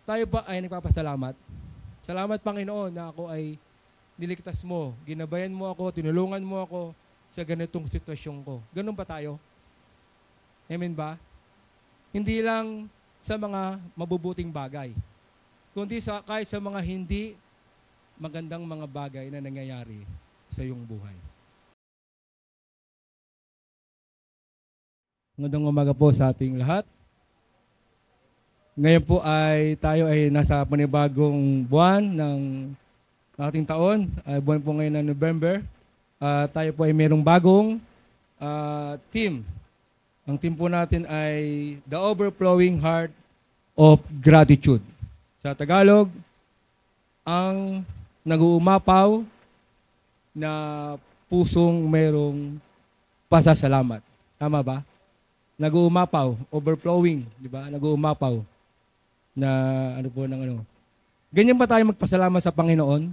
tayo ba ay nagpapasalamat? Salamat Panginoon na ako ay niligtas mo, ginabayan mo ako, tinulungan mo ako sa ganitong sitwasyon ko. Ganun ba tayo? Amen ba? Hindi lang sa mga mabubuting bagay, kundi kahit sa mga hindi magandang mga bagay na nangyayari sa iyong buhay. Magandang umaga po sa ating lahat. Ngayon po ay tayo ay nasa panibagong buwan ng ating taon. Buwan po ngayon ng November. Tayo po ay mayroong bagong team. Ang team po natin ay The Overflowing Heart of Gratitude. Sa Tagalog, ang nag-uumapaw na pusong mayroong pasasalamat. Tama ba? Nag-uumapaw, overflowing, di ba? Nag-uumapaw na ano po ng ano. Ganyan ba tayo magpasalamat sa Panginoon?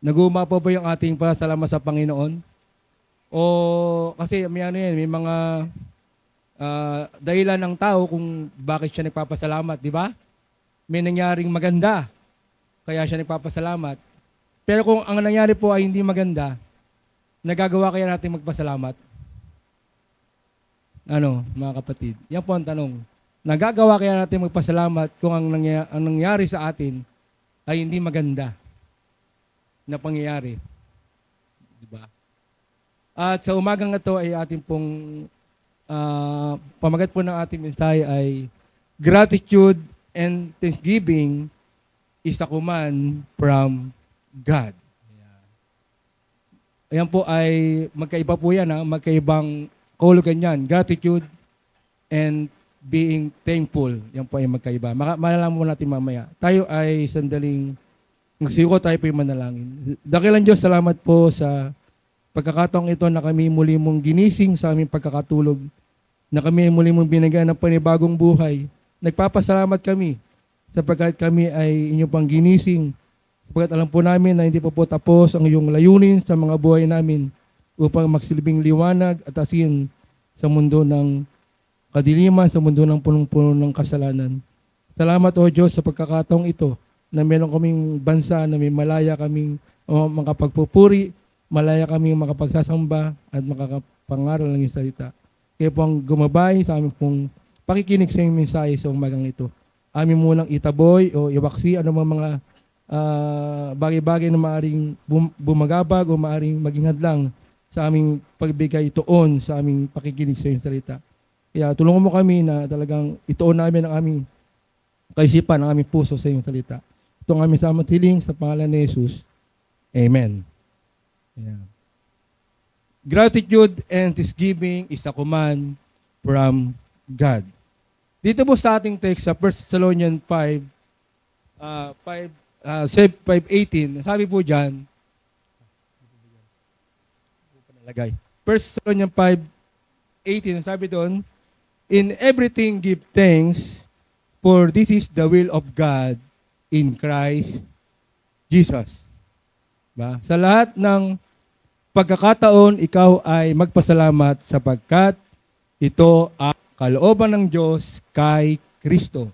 Nag-uumapaw ba yung ating pasasalamat sa Panginoon? O kasi may ano yan, may mga dahilan ng tao kung bakit siya nagpapasalamat, di ba? May nangyaring maganda, kaya siya nagpapasalamat. Pero kung ang nangyari po ay hindi maganda, nagagawa kaya natin magpasalamat? Ano, mga kapatid? Yan po ang tanong. Nagagawa kaya natin magpasalamat kung ang nangyari sa atin ay hindi maganda na pangyayari? Diba? At sa umagang ito ay ating pong pamagat po ng ating mensahe ay gratitude and thanksgiving is a command from God. Ayan po ay magkaiba po yan, magkaibang kahulugan yan. Gratitude and being thankful. Yan po ay magkaiba. Malalaman mo natin mamaya. Tayo ay sandaling magsiko, tayo po yung manalangin. Dakilang Diyos, salamat po sa pagkakataong ito na kami muli mong ginising sa aming pagkakatulog, na kami muli mong binigyan ng panibagong buhay. Nagpapasalamat kami sapagkat kami ay inyong pang ginising, sapagkat alam po namin na hindi po tapos ang iyong layunin sa mga buhay namin upang magsilbing liwanag at asin sa mundo ng kadiliman, sa mundo ng punong-puno ng kasalanan. Salamat o Diyos sa pagkakataong ito na meron kaming bansa na may malaya kaming makapagpupuri, malaya kaming makapagsasamba at makakapangaral ng iyong salita. Kaya po ang gumabay sa aming pong pakikinig sa iyong mensahe sa umagang ito. Amin munang itaboy o iwaksi anumang mga bagay-bagay na maaring bumagabag o maaring maging hadlang sa aming pagbigay itoon sa aming pakikinig sa iyong salita. Kaya tulungan mo kami na talagang itoon namin ang aming kaisipan, ang aming puso sa iyong salita. Ito ang aming samot hiling sa pangalan ni Jesus. Amen. Yeah. Gratitude and thanksgiving is a command from God. Dito po sa ating text sa 1 Thessalonians 5:18, sabi po dyan, 1 Thessalonians 5:18, sabi doon, in everything give thanks, for this is the will of God in Christ Jesus. Ba? Sa lahat ng pagkakataon, ikaw ay magpasalamat sapagkat ito ang kalooban ng Diyos kay Kristo.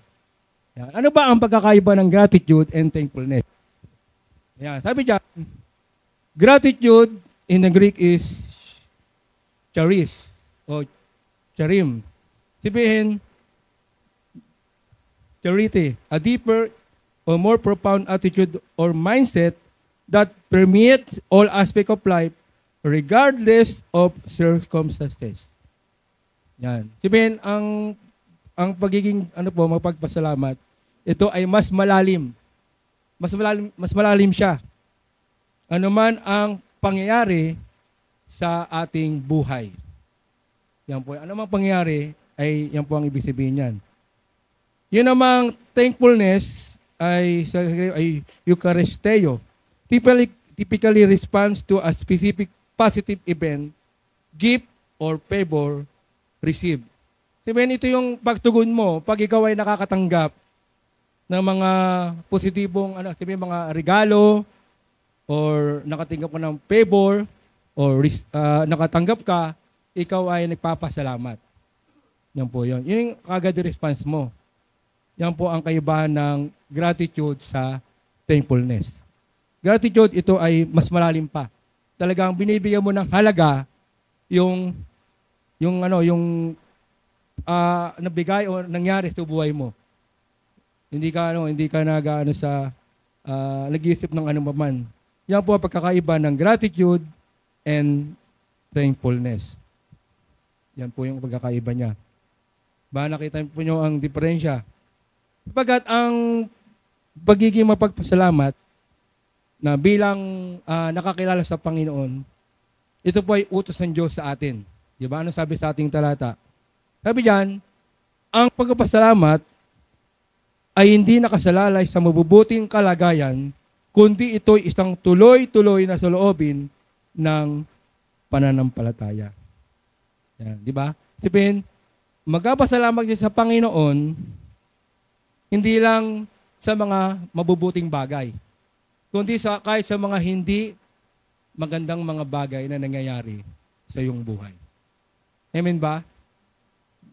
Yan. Ano ba ang pagkakaiba ng gratitude and thankfulness? Yan. Sabi diyan, gratitude in the Greek is charis o charim. Sabihin, charity, a deeper or more profound attitude or mindset that permeates all aspects of life regardless of circumstances. Yan. Sabihin, ang pagiging mapagpasalamat, ito ay mas malalim. Mas malalim siya. Ano man ang pangyayari sa ating buhay. Yan po. Ano man pangyayari, ay yan po ang ibig sabihin niyan. Yun namang thankfulness ay Eucharisteo. Typically responds to a specific positive event, gift, or favor received. Sabihin, ito yung pagtugon mo pag ikaw ay nakakatanggap ng mga positibong mga regalo, or nakatanggap ka ng favor, or nakatanggap ka, ikaw ay nagpapasalamat. Yan po yun. Yun yung kagad response mo. Yan po ang kaibahan ng gratitude sa thankfulness. Gratitude, ito ay mas malalim pa. Talagang binibigyan mo ng halaga yung nabigay o nangyari sa buhay mo. Hindi ka nag-iisip ng ano man. Yan po ang pagkakaiba ng gratitude and thankfulness. Yan po yung pagkakaiba niya. Ba nakita po niyo ang diferensya? Sapagkat ang pagiging mapagpasalamat na bilang nakakilala sa Panginoon, ito po ay utos ng Diyos sa atin. Di ba? Ano sabi sa ating talata? Sabi diyan, ang pagpapasalamat ay hindi nakasalalay sa mabubuting kalagayan, kundi ito'y isang tuloy-tuloy na saloobin ng pananampalataya. Yan, di ba? Sabihin, magpapasalamat din sa Panginoon, hindi lang sa mga mabubuting bagay, kundi kahit sa mga hindi magandang mga bagay na nangyayari sa iyong buhay. Amen ba?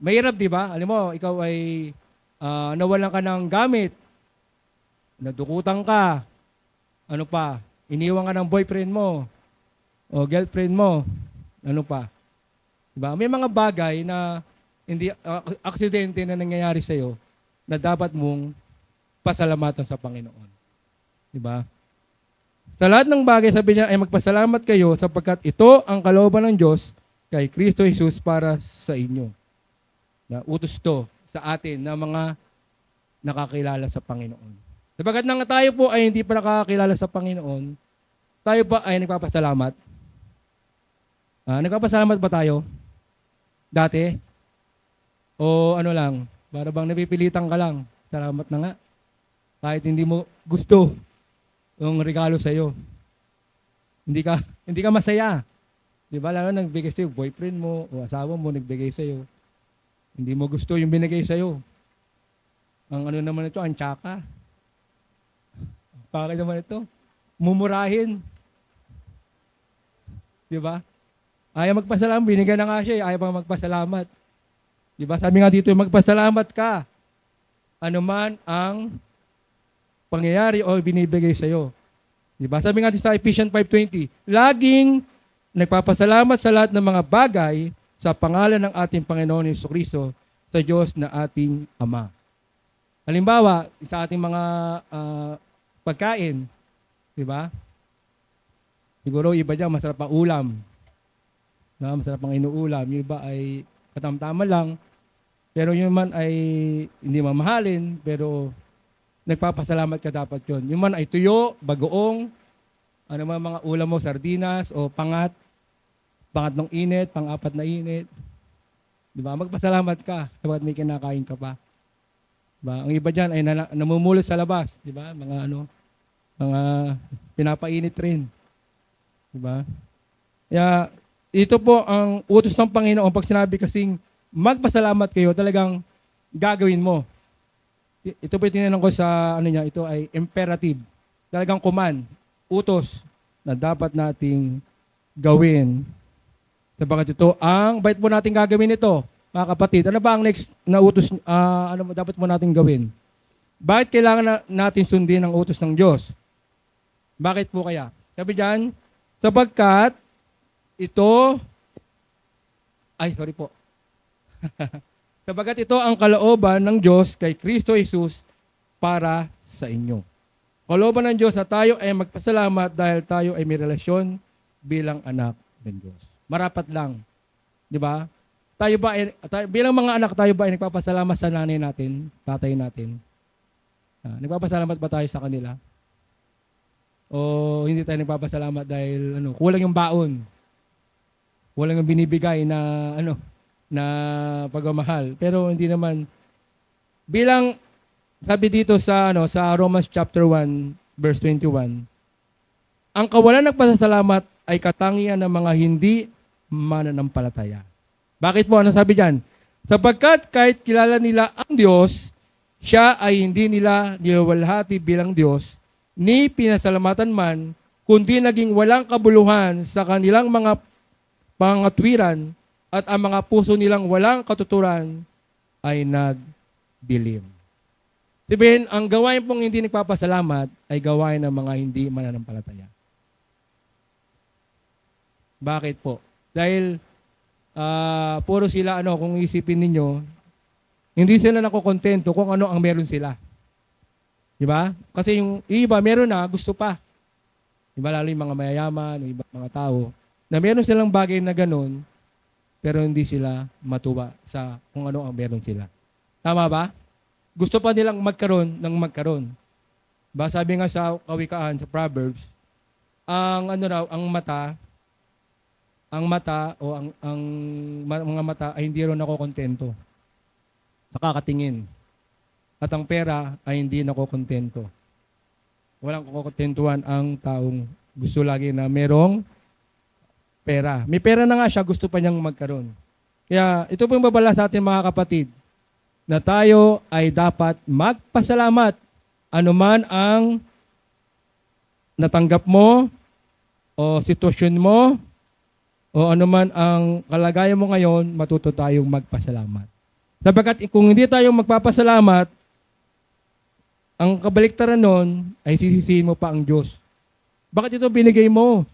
Mahirap, di ba? Alam mo, ikaw ay nawalan ka ng gamit, nadukutan ka, ano pa, iniwan ka ng boyfriend mo, o girlfriend mo, ano pa. Diba? May mga bagay na hindi aksidente na nangyayari sa iyo na dapat mong pasalamatan sa Panginoon. Diba? Sa lahat ng bagay, sabi niya, ay magpasalamat kayo sapagkat ito ang kalooban ng Diyos kay Kristo Jesus para sa inyo. Na utos to sa atin na mga nakakilala sa Panginoon. Sapagkat nang tayo po ay hindi pa nakakilala sa Panginoon, tayo pa ay nagpapasalamat. Nagpapasalamat ba tayo? Dati? O ano lang, para bang napipilitan ka lang, salamat na nga. Kahit hindi mo gusto yung regalo sa iyo. Hindi ka masaya. Di ba? Lalo nagbigay sa iyo, boyfriend mo o asawa mo nagbigay sa iyo. Hindi mo gusto yung binigay sa iyo. Ang ano naman ito, ang tsaka. Bakit naman ito? Mumurahin. Di ba? Ayaw magpasalamat, binigyan na nga siya, ayaw pang magpasalamat. Di ba? Sabi nga dito, magpasalamat ka. Ano man ang pangyayari o binibigay sa iyo. Di ba? Sabi nga dito sa Ephesians 5:20, laging nagpapasalamat sa lahat ng mga bagay sa pangalan ng ating Panginoon Jesucristo sa Diyos na ating Ama. Halimbawa, sa ating mga pagkain, di ba? Siguro iba dyan, masarap ang ulam. Na, masarap ang inuulam. Yung iba ay katamtama lang. Pero yung man ay hindi mamahalin, pero nagpapasalamat ka dapat yun. Yung man ay tuyo, bagoong, ano mga ulam mo, sardinas o pangat ng init, pang-apat na init. Di ba? Magpasalamat ka kapag may kinakain ka pa. Diba? Ang iba dyan ay namumulos sa labas. Di ba? Mga pinapainit rin. Di ba? Kaya ito po ang utos ng Panginoon. Pag sinabi kasing magpasalamat kayo, talagang gagawin mo. Ito po tinanong ko sa ito ay imperative. Talagang command, utos na dapat nating gawin. Sabagat ito bakit po natin gagawin ito? Mga kapatid, ano ba ang next na utos, dapat mo natin gawin? Bakit kailangan natin sundin ang utos ng Diyos? Bakit po kaya? Sabi diyan, sapagkat sapagkat ito ang kalooban ng Diyos kay Kristo Jesus para sa inyo. Kalooban ng Diyos na tayo ay magpasalamat dahil tayo ay may relasyon bilang anak ng Diyos. Marapat lang. Di ba? Bilang mga anak, tayo ba ay nagpapasalamat sa nanay natin, tatay natin? Nagpapasalamat ba tayo sa kanila? O hindi tayo nagpapasalamat dahil kulang yung baon? Kulang yung binibigay na pagmamahal. Pero hindi naman. Bilang sabi dito sa Romans chapter 1 verse 21, ang kawalan ng pasasalamat ay katangian ng mga hindi mananampalataya. Bakit po? Ano sabi diyan? Sapagkat kahit kilala nila ang Diyos, siya ay hindi nila niwalhati bilang Diyos, ni pinasalamatan man, kundi naging walang kabuluhan sa kanilang mga pangatwiran at ang mga puso nilang walang katuturan ay nagdilim. Sabihin, ang gawain pong hindi nagpapasalamat ay gawain ng mga hindi mananampalataya. Bakit po? Dahil puro sila, kung isipin ninyo, hindi sila nakokontento kung ano ang meron sila. Di ba? Kasi yung iba, meron na, gusto pa. Di ba? Lalo yung mga mayayaman, yung iba mga tao, na meron silang bagay na ganun, pero hindi sila matuwa sa kung ano ang meron sila. Tama ba? Gusto pa nilang magkaroon ng magkaroon. Ba, sabi nga sa kawikaan, sa Proverbs, ang mata o ang mga mata ay hindi rin nakokontento sa kakatingin. At ang pera ay hindi nakokontento. Walang kukontentuhan ang taong gusto lagi na merong pera. May pera na nga siya, gusto pa niyang magkaroon. Kaya ito po yung babala sa atin mga kapatid, na tayo ay dapat magpasalamat anuman ang natanggap mo o sitwasyon mo o anuman ang kalagayan mo ngayon, matuto tayong magpasalamat. Sapagkat kung hindi tayo magpapasalamat, ang kabaliktaran nun ay sisisihin mo pa ang Diyos. Bakit ito binigay mo?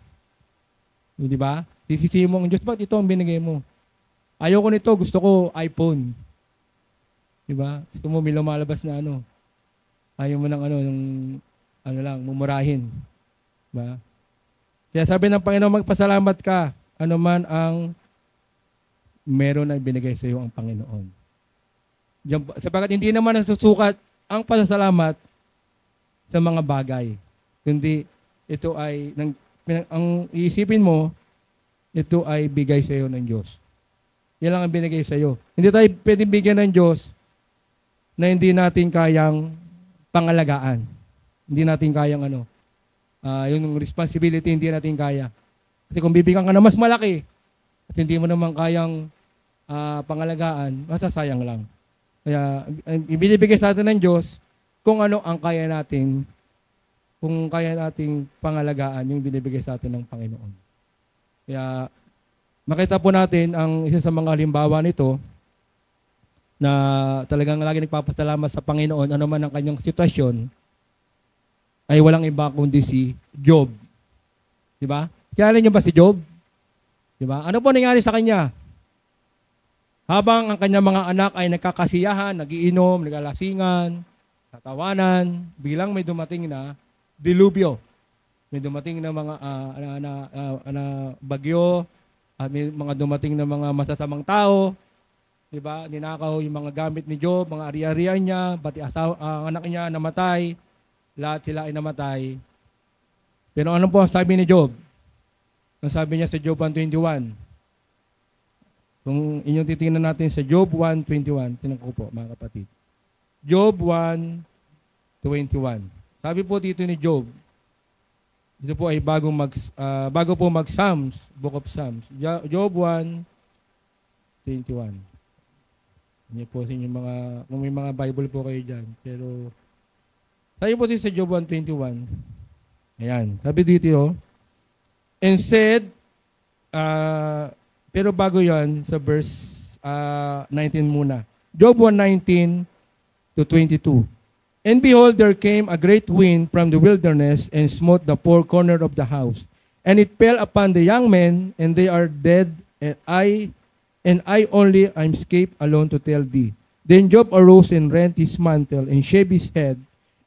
Di ba? Sisisihin mo ang Diyos, bakit ito ang binigay mo? Ayoko nito, gusto ko iPhone. Di ba? Gusto mo may lumalabas na ayaw mo ng mumurahin. Di ba? Kaya sabi ng Panginoon, magpasalamat ka, anuman ang meron na binigay sa iyo ang Panginoon. Sapagkat hindi naman nasusukat ang pasasalamat sa mga bagay. Kundi ito ay, ang iisipin mo, ito ay bigay sa iyo ng Diyos. Yan lang ang binigay sa iyo. Hindi tayo pwedeng bigyan ng Diyos na hindi natin kayang pangalagaan. Hindi natin kayang yung responsibility hindi natin kaya. Kasi kung bibigyan ka na mas malaki at hindi mo naman kayang pangalagaan, masasayang lang. Kaya ibinibigay sa atin ng Diyos kung ano ang kaya nating pangalagaan yung binibigay sa atin ng Panginoon. Kaya makita po natin ang isa sa mga halimbawa nito na talagang lagi nagpapasalamat sa Panginoon ano man ang kanyang sitwasyon ay walang iba kundi si Job. Di ba? Kilala niyo ba si Job? Di ba? Ano po nangyari sa kanya? Habang ang kanyang mga anak ay nagkakasiyahan, nagiinom, naglalasingan, tatawanan, bilang may dumating na dilubyo. May dumating na mga bagyo, at may mga dumating na mga masasamang tao, di ba? Ninakaw yung mga gamit ni Job, mga ari-arian niya, pati ang anak niya namatay, lahat sila ay namatay. Pero ano po ang sabi ni Job? Ang sabi niya sa Job 1:21, kung inyong titingnan natin sa Job 1:21, tinan ko po mga kapatid. Job 1:21. Sabi po dito ni Job, dito po ay bago po mag-Psalms, Book of Psalms. Job 1:21. Hindi po sa inyo kung may mga Bible po kayo dyan. Pero, sabi po sa Job 1:21. Ayan, sabi dito, and said, pero bago yan, sa verse 19 muna. Job 1:19 to 22. And behold, there came a great wind from the wilderness and smote the four corners of the house. And it fell upon the young men, and they are dead, and I only am escaped alone to tell thee. Then Job arose and rent his mantle, and shaved his head,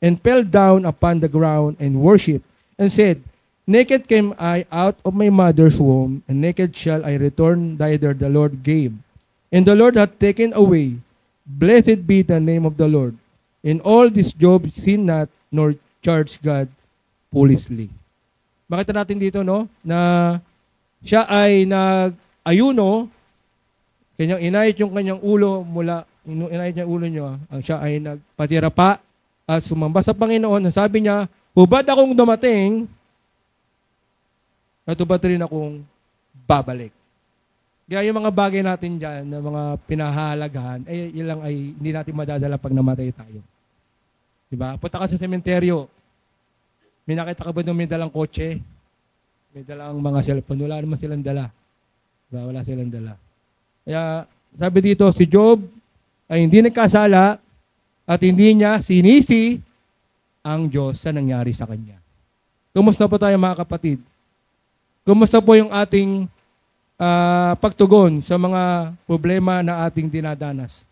and fell down upon the ground, and worshipped, and said, naked came I out of my mother's womb, and naked shall I return thither the Lord gave. And the Lord hath taken away. Blessed be the name of the Lord. In all this Job sinned not, nor charged God foolishly. Makita natin dito, na siya ay nag-ayuno, kanyang inayit yung kanyang ulo inayit niya ulo niya, ang siya ay nagpatira pa at sumamba sa Panginoon. Sabi niya, hubad akong dumating, natubad rin akong babalik. Kaya yung mga bagay natin dyan, na mga pinahahalagahan, yun lang ay hindi natin madadala pag namatay tayo. Diba? Punta ka sa sementeryo, may nakita ka ba nung may dalang kotse? May dalang mga cellphone, wala naman silang dala. Diba? Wala silang dala. Kaya sabi dito, si Job ay hindi nagkasala at hindi niya sinisi ang Diyos sa nangyari sa kanya. Kumusta po tayo mga kapatid? Kumusta po yung ating pagtugon sa mga problema na ating dinadanas?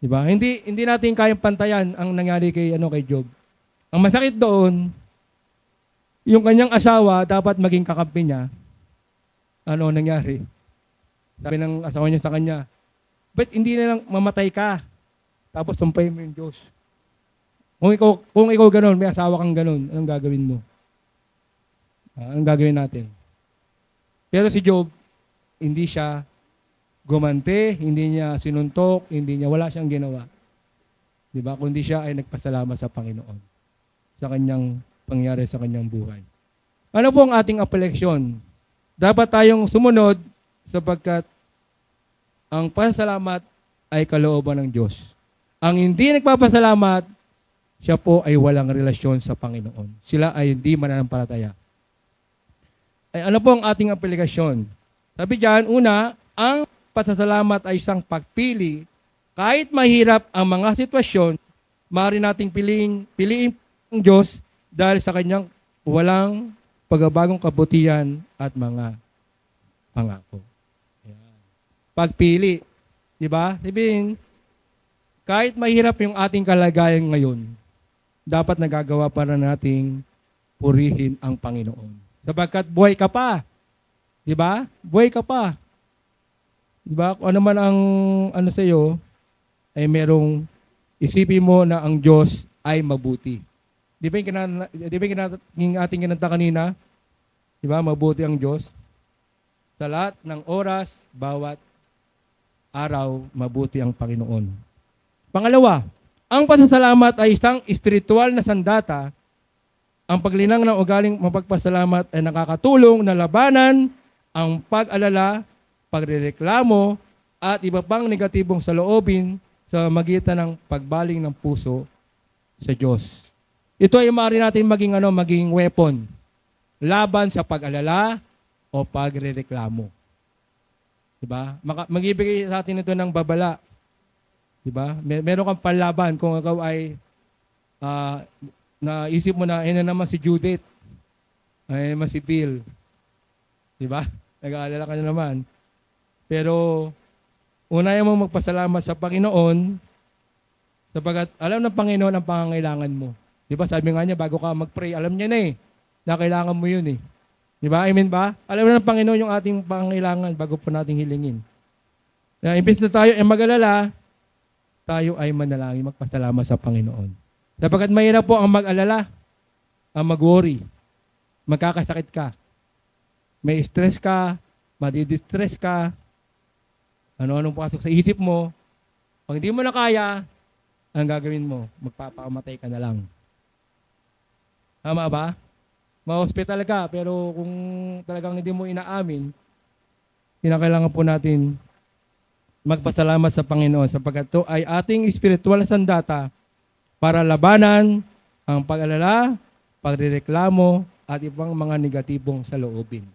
Diba? Hindi natin kayang pantayan ang nangyari kay Job. Ang masakit doon, yung kanyang asawa dapat maging kakampi niya. Ano nangyari? Sabi ng asawa niya sa kanya, "Ba't hindi na lang mamatay ka? Tapos sumpayin mo yung Diyos." Kung ikaw ganun, may asawa kang ganun, anong gagawin mo? Anong gagawin natin? Pero si Job, hindi siya gumante, hindi niya sinuntok, wala siyang ginawa. Diba? Kundi siya ay nagpasalamat sa Panginoon sa kanyang pangyari sa kanyang buhay. Ano po ang ating apeleksyon? Dapat tayong sumunod sapagkat ang pasalamat ay kalooban ng Diyos. Ang hindi nagpapasalamat, siya po ay walang relasyon sa Panginoon. Sila ay hindi mananampalataya. Ay, ano po ang ating aplikasyon? Sabi diyan, una, ang pasasalamat ay isang pagpili. Kahit mahirap ang mga sitwasyon, maaari nating piliin ang Diyos dahil sa kanyang walang pagbabagong kabutihan at mga pangako. Ayan. Pagpili. Diba? Sabihin, kahit mahirap yung ating kalagayan ngayon, dapat nagagawa para nating purihin ang Panginoon. Sapagkat buhay ka pa. Diba? Buhay ka pa. Diba? Kung ano man ang sa iyo, ay merong isipin mo na ang Diyos ay mabuti. Di ba yung ating kinanta kanina? Di ba? Mabuti ang Diyos. Sa lahat ng oras, bawat araw, mabuti ang Panginoon. Pangalawa, ang pasasalamat ay isang espiritual na sandata. Ang paglinang ng ugaling mapagpasalamat ay nakakatulong na labanan ang pag-alala, pagrereklamo, at iba pang negatibong saloobin sa magitan ng pagbaling ng puso sa Diyos. Ito ay maaari natin maging weapon laban sa pag-alala o pagrereklamo. Diba? Magibigay sa atin ito ng babala. Diba? Meron kang panlaban kung ikaw ay naisip mo na naman si Judith, ay naman si Bill. Diba? Nag-aalala ka na naman. Pero unahin mo magpasalamat sa Panginoon sapagkat alam ng Panginoon ang pangangailangan mo. Diba? Sabi nga niya, bago ka mag-pray, alam niya na na kailangan mo yun Diba? Amen ba? Alam na ng Panginoon yung ating pangangailangan bago po nating hilingin. Kaya imbes na tayo ay mag-alala, tayo ay manalangin, magpasalamat sa Panginoon. Sapagkat mahirap po ang mag-alala, ang mag-worry. Magkakasakit ka. May stress ka, madidistress ka, ano-anong pasok sa isip mo. Pag hindi mo na kaya, ang gagawin mo, magpapakamatay ka na lang. Tama ba? Ma-hospital ka, pero kung talagang hindi mo inaamin, kinakailangan po natin magpasalamat sa Panginoon sapagkat ito ay ating spiritual na sandata para labanan ang pag-alala, pagrereklamo, at ibang mga negatibong saloobin.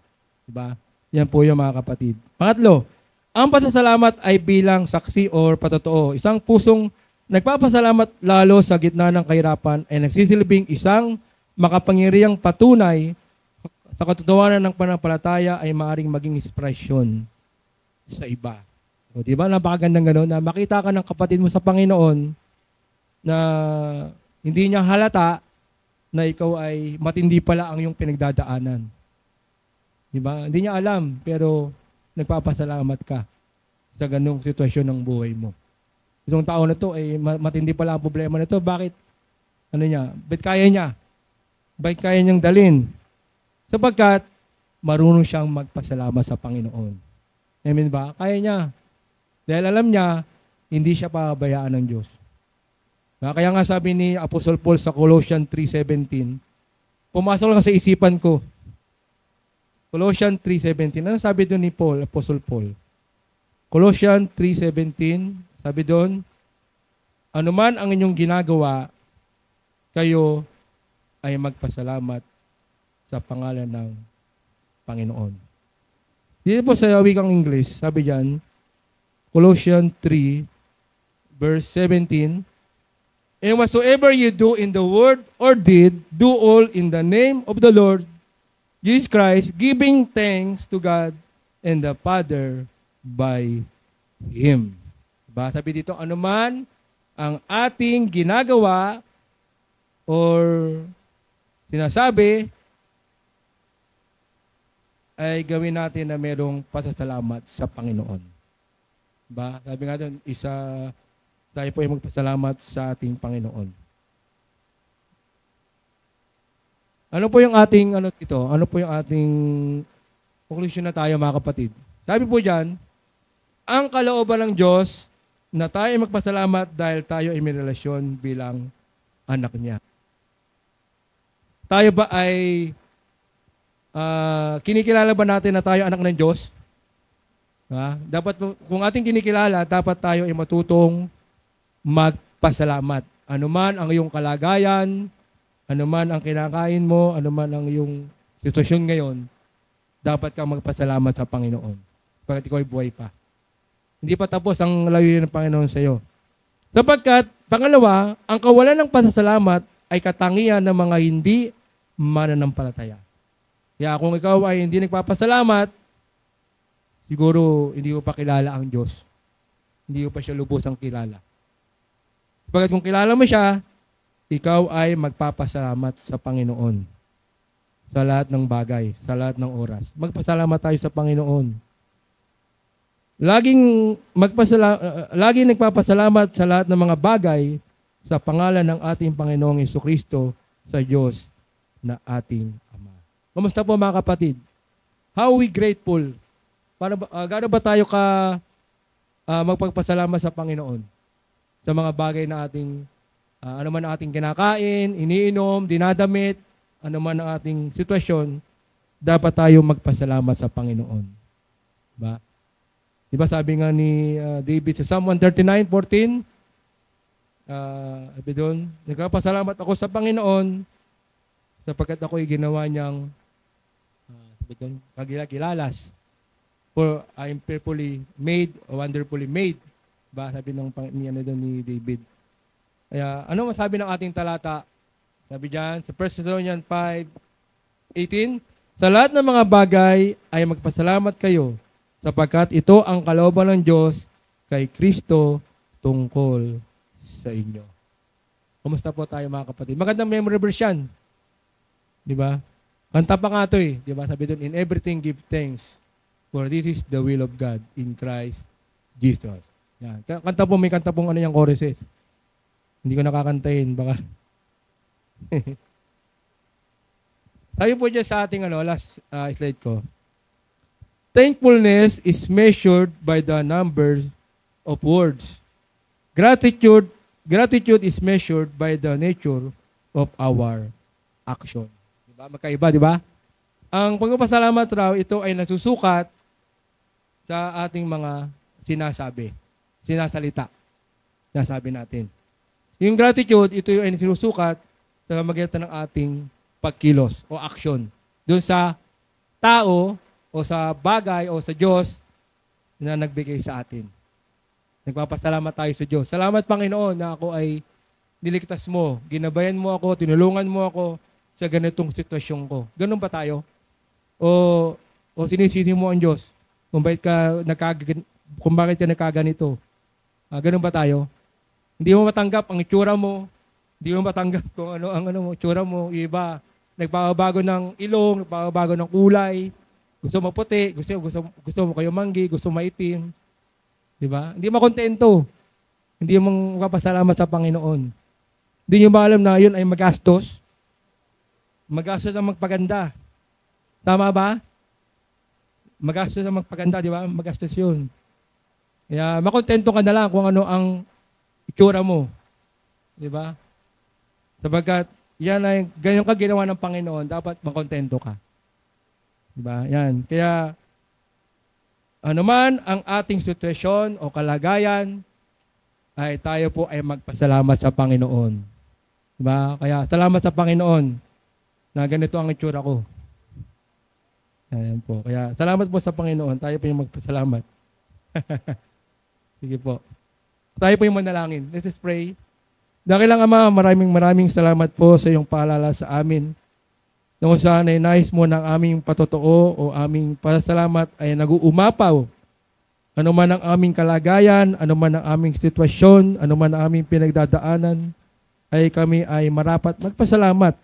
Diba? Yan po yung mga kapatid. Pangatlo, ang pasasalamat ay bilang saksi or patotoo. Isang pusong nagpapasalamat lalo sa gitna ng kahirapan ay nagsisilbing isang makapangyarihang patunay sa katotohanan ng pananampalataya ay maaaring maging inspirasyon sa iba. O, diba? Napakagandang gano'n na makita ka ng kapatid mo sa Panginoon na hindi niya halata na ikaw ay matindi pala ang iyong pinagdadaanan. Diba? Hindi niya alam, pero nagpapasalamat ka sa ganung sitwasyon ng buhay mo. Itong tao na to ay matindi pala ang problema na to. Bakit? Ba't kaya niya? Ba't kaya niyang dalin? Sapagkat marunong siyang magpasalamat sa Panginoon. Amen ba? Kaya niya. Dahil alam niya, hindi siya pababayaan ng Diyos. Kaya nga sabi ni Apostle Paul sa Colossians 3:17, pumasok lang sa isipan ko. Colossians 3:17. Ano sabi doon ni Paul, Apostle Paul? Colossians 3:17, sabi doon, anuman ang inyong ginagawa, kayo ay magpasalamat sa pangalan ng Panginoon. Dito po sa wikang English, sabi diyan, Colossians 3, verse 17, And whatsoever you do in the word or deed, do all in the name of the Lord Jesus Christ, giving thanks to God and the Father by Him. Diba? Sabi dito, anuman ang ating ginagawa or sinasabi, ay gawin natin na merong pasasalamat sa Panginoon. Diba? Sabi nga doon, tayo po ay magpasalamat sa ating Panginoon. Ano po yung ating, ano po yung ating conclusion na tayo mga kapatid? Sabi po dyan, ang kalooban ng Diyos na tayo ay magpasalamat dahil tayo ay may relasyon bilang anak niya. Tayo ba ay kinikilala ba natin na tayo anak ng Diyos? Dapat, kung ating kinikilala, dapat tayo ay matutong magpasalamat. Ano man ang iyong kalagayan, ano man ang kinakain mo, ano man ang iyong sitwasyon ngayon, dapat kang magpasalamat sa Panginoon. Pagkat ikaw ay buhay pa. Hindi pa tapos ang layunin ng Panginoon sa iyo. Sapagkat, pangalawa, ang kawalan ng pasasalamat ay katangian ng mga hindi mananampalataya. Kaya kung ikaw ay hindi nagpapasalamat, siguro hindi mo pa kilala ang Diyos. Hindi mo pa siya lubosang kilala. Sapagkat kung kilala mo siya, ikaw ay magpapasalamat sa Panginoon sa lahat ng bagay, sa lahat ng oras. Magpasalamat tayo sa Panginoon. Laging nagpapasalamat sa lahat ng mga bagay sa pangalan ng ating Panginoong Jesucristo sa Diyos na ating Ama. Kamusta po mga kapatid? How we grateful? Gaano ba tayo magpagpasalamat sa Panginoon? Sa mga bagay na ating, ano man ang ating kinakain, iniinom, dinadamit, ano man ang ating sitwasyon, dapat tayo magpasalamat sa Panginoon. Diba? Diba sabi nga ni David sa Psalm 139:14, sabi doon, nagpapasalamat ako sa Panginoon sapagkat ako'y ginawa niyang kagilalas. For I am fearfully made, wonderfully made. Ba, sabi ni David. Kaya, ano masabi ng ating talata? Sabi diyan sa 1 Thessalonians 5:18, sa lahat ng mga bagay ay magpasalamat kayo, sapagkat ito ang kalooban ng Diyos kay Kristo tungkol sa inyo. Kumusta po tayo mga kapatid? Magandang memory verse yan. Di ba? Kanta pa nga ito eh. Di ba? Sabi doon, in everything give thanks, for this is the will of God in Christ Jesus. Yan. May kanta pong ano yung choruses. Hindi ko nakakantahin, baka. Sabi po dyan sa ating last slide ko. Thankfulness is measured by the number of words. Gratitude is measured by the nature of our action. Diba? Magkaiba, di ba? Ang pagpapasalamat raw, ito ay nasusukat sa ating mga sinasalita. Sinasabi natin. Yung gratitude, ito ay sinusukat sa magitan ng ating pagkilos o action. Doon sa tao o sa bagay o sa Diyos na nagbigay sa atin. Nagpapasalamat tayo sa Diyos. Salamat Panginoon na ako ay niligtas mo, ginabayan mo ako, tinulungan mo ako sa ganitong sitwasyon ko. Ganun ba tayo? O sinisisi mo ang Diyos kung bakit ka nagkaganito? Ganun ba tayo? Hindi mo matanggap ang itsura mo, hindi mo matanggap kung ano ang itsura mo, iba nagbabago ng ilong, nagbabago ng kulay, gusto mo puti, gusto mo kayo manggi, gusto mo maitim. Di ba? Hindi makontento. Hindi mo magpapasalamat sa Panginoon. Hindi nyo ba alam na yun ay magastos? Magastos na magpaganda. Tama ba? Magastos na magpaganda, di ba? Magastos yun. Kaya makontento ka na lang kung ano ang itsura mo. Di ba? Sapagkat yan ay ganyan ka ginawa ng Panginoon, dapat makontento ka. Di ba? Yan. Kaya anuman ang ating sitwasyon o kalagayan, ay tayo po ay magpasalamat sa Panginoon. Diba? Kaya salamat sa Panginoon na ganito ang itsura ko. Ayan po. Kaya salamat po sa Panginoon. Tayo po yung magpasalamat. Sige po. Tayo po yung manalangin. Let's just pray. Dakilang Ama, maraming salamat po sa iyong paalala sa amin. Nung saan ay nais mo ng aming patotoo o aming pasalamat ay nag-uumapaw. Ano man ang aming kalagayan, ano man ang aming sitwasyon, ano man ang aming pinagdadaanan, ay kami ay marapat magpasalamat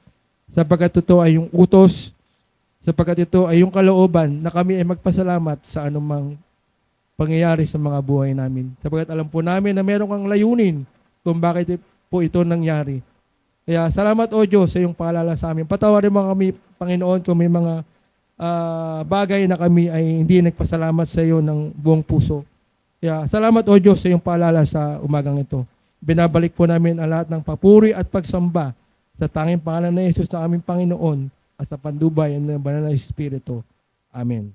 sapagkat ito ay yung utos, sapagkat ito ay yung kalooban na kami ay magpasalamat sa anumang pangyayari sa mga buhay namin. Sapagkat alam po namin na meron kang layunin kung bakit po ito nangyari. Kaya salamat o Diyos sa iyong paalala sa amin. Patawarin mo kami, Panginoon, kung may mga bagay na kami ay hindi nagpasalamat sa iyo ng buong puso. Kaya salamat o Diyos sa iyong paalala sa umagang ito. Binabalik po namin ang lahat ng papuri at pagsamba sa tanging pangalan na Jesus na aming Panginoon at sa pandubay ng Banal na Espiritu. Amen.